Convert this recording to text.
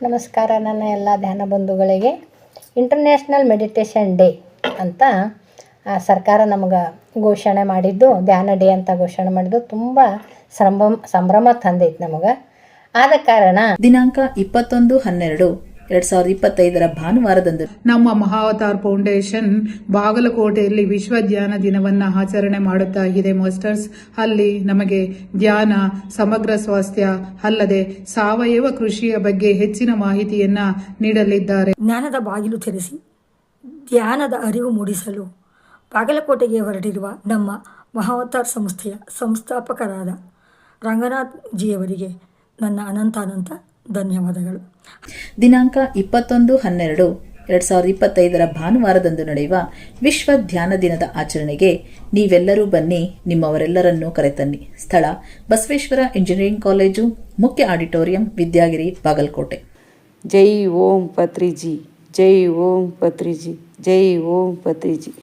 ನಮಸ್ಕಾರ. ನನ್ನ ಎಲ್ಲ ಧ್ಯಾನ ಬಂಧುಗಳಿಗೆ ಇಂಟರ್ನ್ಯಾಷನಲ್ ಮೆಡಿಟೇಷನ್ ಡೇ ಅಂತ ಸರ್ಕಾರ ನಮಗೆ ಘೋಷಣೆ ಮಾಡಿದ್ದು, ಧ್ಯಾನ ಡೇ ಅಂತ ಘೋಷಣೆ ಮಾಡಿದ್ದು ತುಂಬ ಸಂಭ್ರಮ ತಂದೈತೆ ನಮಗೆ. ಆದ ಕಾರಣ ದಿನಾಂಕ 21/12/2025 ಭಾನುವಾರದಂದು ನಮ್ಮ ಮಹಾವತಾರ್ ಫೌಂಡೇಶನ್ ಬಾಗಲಕೋಟೆಯಲ್ಲಿ ವಿಶ್ವ ಧ್ಯಾನ ದಿನವನ್ನ ಆಚರಣೆ ಮಾಡುತ್ತಾ ಇದೆ ಮಾಸ್ಟರ್ಸ್. ಅಲ್ಲಿ ನಮಗೆ ಧ್ಯಾನ, ಸಮಗ್ರ ಸ್ವಾಸ್ಥ್ಯ ಅಲ್ಲದೆ ಸಾವಯವ ಕೃಷಿಯ ಬಗ್ಗೆ ಹೆಚ್ಚಿನ ಮಾಹಿತಿಯನ್ನ ನೀಡಲಿದ್ದಾರೆ. ಜ್ಞಾನದ ಬಾಗಿಲು ತೆರೆಸಿ ಧ್ಯಾನದ ಅರಿವು ಮೂಡಿಸಲು ಬಾಗಲಕೋಟೆಗೆ ಹೊರಟಿರುವ ನಮ್ಮ ಮಹಾವತಾರ್ ಸಂಸ್ಥೆಯ ಸಂಸ್ಥಾಪಕರಾದ ರಂಗನಾಥ್ ಜಿಯವರಿಗೆ ನನ್ನ ಅನಂತ ಧನ್ಯವಾದಗಳು. ದಿನಾಂಕ 21/12/2025 ಭಾನುವಾರದಂದು ನಡೆಯುವ ವಿಶ್ವ ಧ್ಯಾನ ದಿನದ ಆಚರಣೆಗೆ ನೀವೆಲ್ಲರೂ ಬನ್ನಿ, ನಿಮ್ಮವರೆಲ್ಲರನ್ನೂ ಕರೆತನ್ನಿ. ಸ್ಥಳ ಬಸವೇಶ್ವರ ಇಂಜಿನಿಯರಿಂಗ್ ಕಾಲೇಜು, ಮುಖ್ಯ ಆಡಿಟೋರಿಯಂ, ವಿದ್ಯಾಗಿರಿ, ಬಾಗಲಕೋಟೆ. ಜೈ ಓಂ ಪತ್ರಿಜಿ, ಜೈ ಓಂ ಪತ್ರಿಜಿ, ಜೈ ಓಂ ಪತ್ರಿಜಿ.